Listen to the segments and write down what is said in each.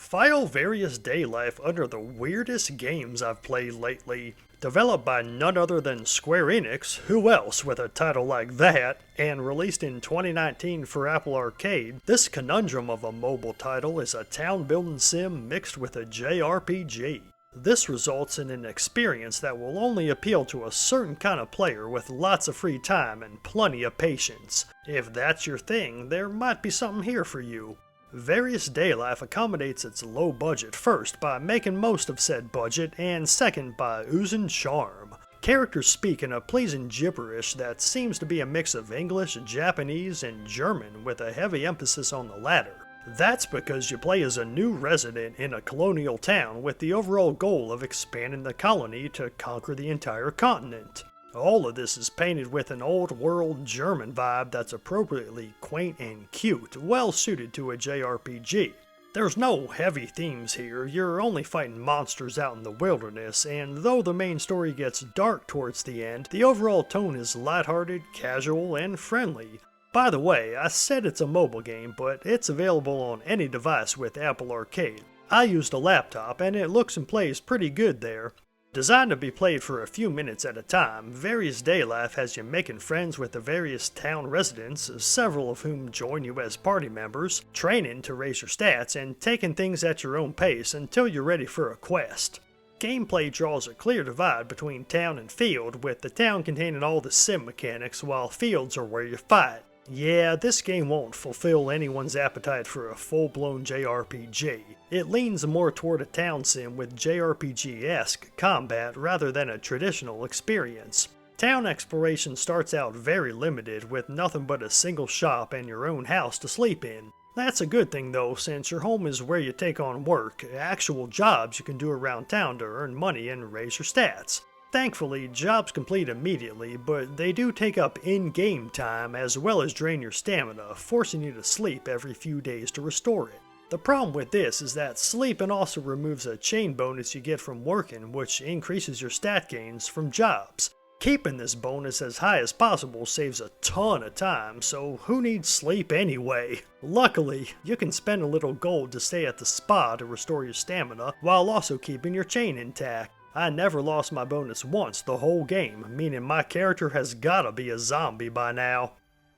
File various Daylife under the weirdest games I've played lately. Developed by none other than Square Enix, who else with a title like that, and released in 2019 for Apple Arcade, this conundrum of a mobile title is a town-building sim mixed with a JRPG. This results in an experience that will only appeal to a certain kind of player with lots of free time and plenty of patience. If that's your thing, there might be something here for you. Various Daylife accommodates its low budget first by making most of said budget, and second by oozing charm. Characters speak in a pleasing gibberish that seems to be a mix of English, Japanese, and German with a heavy emphasis on the latter. That's because you play as a new resident in a colonial town with the overall goal of expanding the colony to conquer the entire continent. All of this is painted with an old-world German vibe that's appropriately quaint and cute, well suited to a JRPG. There's no heavy themes here, you're only fighting monsters out in the wilderness, and though the main story gets dark towards the end, the overall tone is lighthearted, casual, and friendly. By the way, I said it's a mobile game, but it's available on any device with Apple Arcade. I used a laptop, and it looks and plays pretty good there. Designed to be played for a few minutes at a time, Various Daylife has you making friends with the various town residents, several of whom join you as party members, training to raise your stats, and taking things at your own pace until you're ready for a quest. Gameplay draws a clear divide between town and field, with the town containing all the sim mechanics while fields are where you fight. Yeah, this game won't fulfill anyone's appetite for a full-blown JRPG. It leans more toward a town sim with JRPG-esque combat rather than a traditional experience. Town exploration starts out very limited with nothing but a single shop and your own house to sleep in. That's a good thing though, since your home is where you take on work, actual jobs you can do around town to earn money and raise your stats. Thankfully, jobs complete immediately, but they do take up in-game time as well as drain your stamina, forcing you to sleep every few days to restore it. The problem with this is that sleeping also removes a chain bonus you get from working, which increases your stat gains from jobs. Keeping this bonus as high as possible saves a ton of time, so who needs sleep anyway? Luckily, you can spend a little gold to stay at the spa to restore your stamina, while also keeping your chain intact. I never lost my bonus once the whole game, meaning my character has gotta be a zombie by now.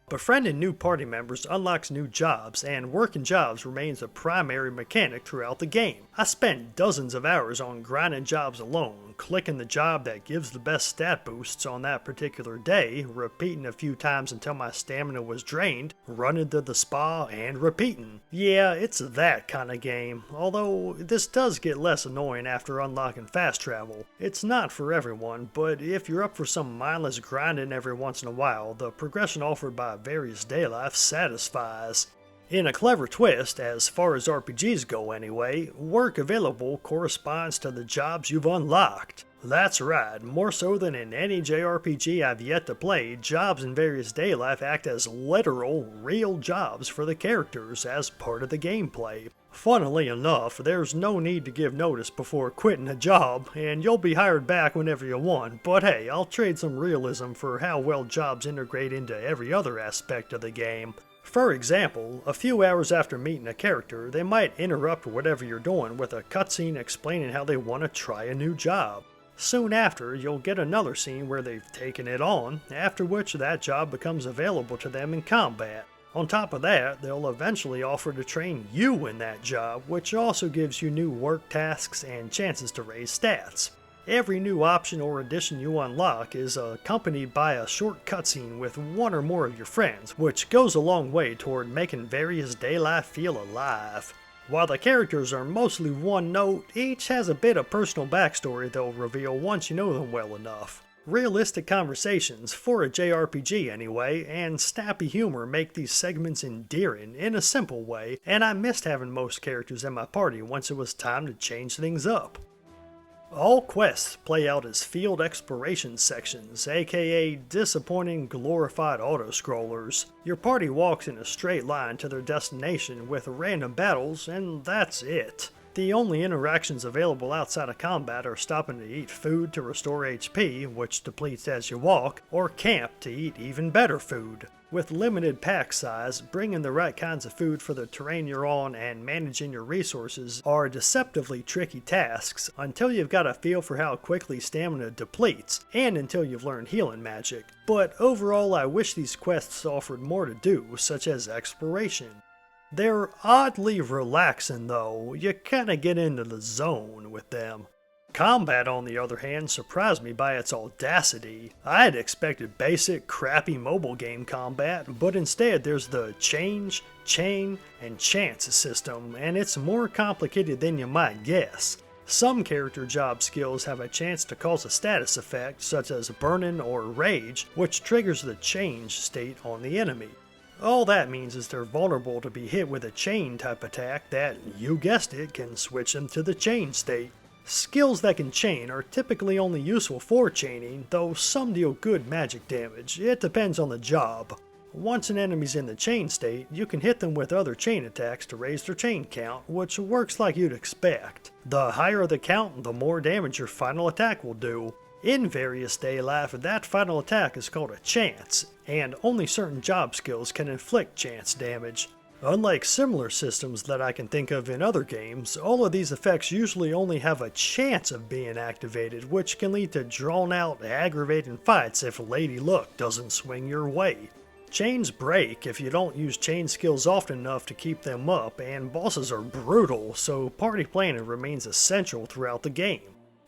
Befriending new party members unlocks new jobs, and working jobs remains a primary mechanic throughout the game. I spent dozens of hours on grinding jobs alone, clicking the job that gives the best stat boosts on that particular day, repeating a few times until my stamina was drained, running to the spa, and repeating. Yeah, it's that kind of game, although this does get less annoying after unlocking fast travel. It's not for everyone, but if you're up for some mindless grinding every once in a while, the progression offered by Various Daylife satisfies. In a clever twist, as far as RPGs go anyway, work available corresponds to the jobs you've unlocked. That's right, more so than in any JRPG I've yet to play, jobs in Various Daylife act as literal, real jobs for the characters as part of the gameplay. Funnily enough, there's no need to give notice before quitting a job, and you'll be hired back whenever you want, but hey, I'll trade some realism for how well jobs integrate into every other aspect of the game. For example, a few hours after meeting a character, they might interrupt whatever you're doing with a cutscene explaining how they want to try a new job. Soon after, you'll get another scene where they've taken it on, after which that job becomes available to them in combat. On top of that, they'll eventually offer to train you in that job, which also gives you new work tasks and chances to raise stats. Every new option or addition you unlock is accompanied by a short cutscene with one or more of your friends, which goes a long way toward making Various Daylife feel alive. While the characters are mostly one note, each has a bit of personal backstory they'll reveal once you know them well enough. Realistic conversations, for a JRPG anyway, and snappy humor make these segments endearing in a simple way, and I missed having most characters in my party once it was time to change things up. All quests play out as field exploration sections, aka disappointing glorified auto-scrollers. Your party walks in a straight line to their destination with random battles, and that's it. The only interactions available outside of combat are stopping to eat food to restore HP, which depletes as you walk, or camp to eat even better food. With limited pack size, bringing the right kinds of food for the terrain you're on and managing your resources are deceptively tricky tasks until you've got a feel for how quickly stamina depletes, and until you've learned healing magic. But overall, I wish these quests offered more to do, such as exploration. They're oddly relaxing though, you kinda get into the zone with them. Combat, on the other hand, surprised me by its audacity. I had expected basic, crappy mobile game combat, but instead there's the change, chain, and chance system, and it's more complicated than you might guess. Some character job skills have a chance to cause a status effect, such as burning or rage, which triggers the change state on the enemy. All that means is they're vulnerable to be hit with a chain type attack that, you guessed it, can switch them to the chain state. Skills that can chain are typically only useful for chaining, though some deal good magic damage. It depends on the job. Once an enemy's in the chain state, you can hit them with other chain attacks to raise their chain count, which works like you'd expect. The higher the count, the more damage your final attack will do. In various Daylife, that final attack is called a chance, and only certain job skills can inflict chance damage. Unlike similar systems that I can think of in other games, all of these effects usually only have a chance of being activated, which can lead to drawn-out, aggravating fights if Lady Luck doesn't swing your way. Chains break if you don't use chain skills often enough to keep them up, and bosses are brutal, so party planning remains essential throughout the game.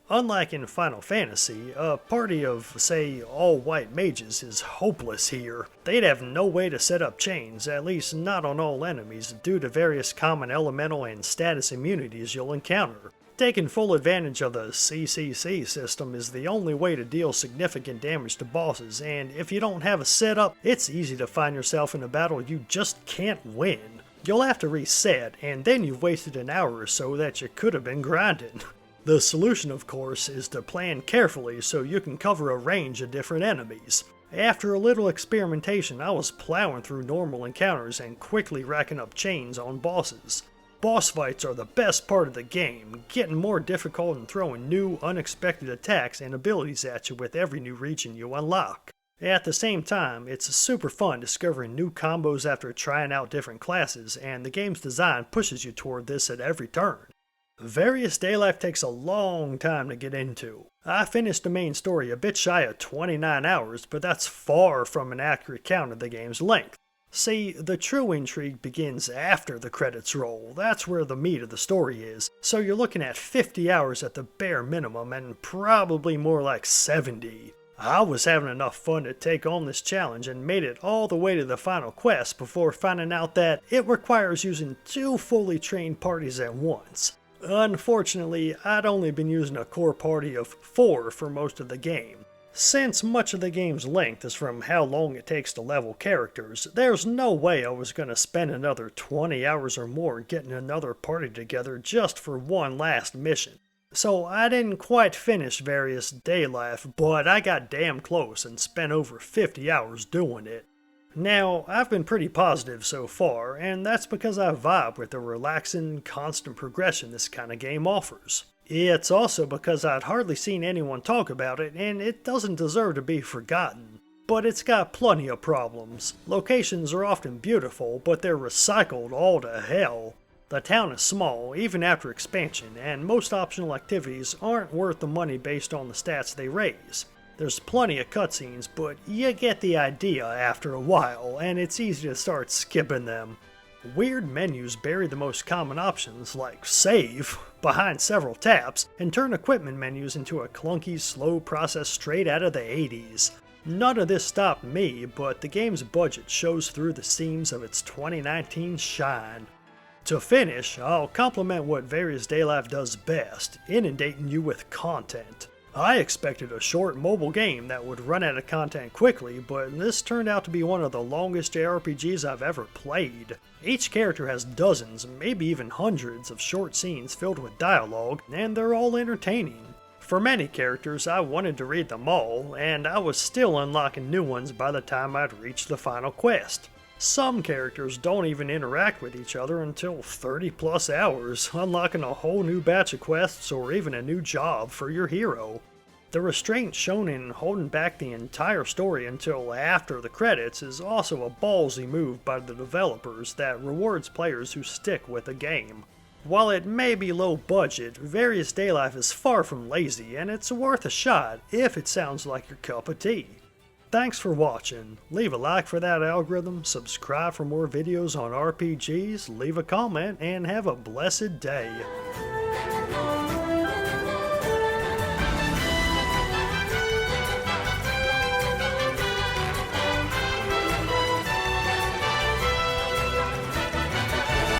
Unlike in Final Fantasy, a party of, say, all-white mages is hopeless here. They'd have no way to set up chains, at least not on all enemies, due to various common elemental and status immunities you'll encounter. Taking full advantage of the CCC system is the only way to deal significant damage to bosses, and if you don't have a setup, it's easy to find yourself in a battle you just can't win. You'll have to reset, and then you've wasted an hour or so that you could have been grinding. The solution, of course, is to plan carefully so you can cover a range of different enemies. After a little experimentation, I was plowing through normal encounters and quickly racking up chains on bosses. Boss fights are the best part of the game, getting more difficult and throwing new, unexpected attacks and abilities at you with every new region you unlock. At the same time, it's super fun discovering new combos after trying out different classes, and the game's design pushes you toward this at every turn. Various Daylife takes a long time to get into. I finished the main story a bit shy of 29 hours, but that's far from an accurate count of the game's length. See, the true intrigue begins after the credits roll. That's where the meat of the story is, so you're looking at 50 hours at the bare minimum, and probably more like 70. I was having enough fun to take on this challenge and made it all the way to the final quest before finding out that it requires using 2 fully trained parties at once. Unfortunately, I'd only been using a core party of 4 for most of the game. Since much of the game's length is from how long it takes to level characters, there's no way I was going to spend another 20 hours or more getting another party together just for one last mission. So I didn't quite finish various Daylife, but I got damn close and spent over 50 hours doing it. Now, I've been pretty positive so far, and that's because I vibe with the relaxing, constant progression this kind of game offers. It's also because I'd hardly seen anyone talk about it, and it doesn't deserve to be forgotten. But it's got plenty of problems. Locations are often beautiful, but they're recycled all to hell. The town is small, even after expansion, and most optional activities aren't worth the money based on the stats they raise. There's plenty of cutscenes, but you get the idea after a while, and it's easy to start skipping them. Weird menus bury the most common options, like save, behind several taps, and turn equipment menus into a clunky, slow process straight out of the 80s. None of this stopped me, but the game's budget shows through the seams of its 2019 shine. To finish, I'll compliment what Various Daylife does best, inundating you with content. I expected a short mobile game that would run out of content quickly, but this turned out to be one of the longest JRPGs I've ever played. Each character has dozens, maybe even hundreds of short scenes filled with dialogue, and they're all entertaining. For many characters, I wanted to read them all, and I was still unlocking new ones by the time I'd reached the final quest. Some characters don't even interact with each other until 30 plus hours, unlocking a whole new batch of quests or even a new job for your hero. The restraint shown in holding back the entire story until after the credits is also a ballsy move by the developers that rewards players who stick with a game. While it may be low budget, Various Daylife is far from lazy, and it's worth a shot if it sounds like your cup of tea. Thanks for watching. Leave a like for that algorithm, subscribe for more videos on RPGs, leave a comment, and have a blessed day.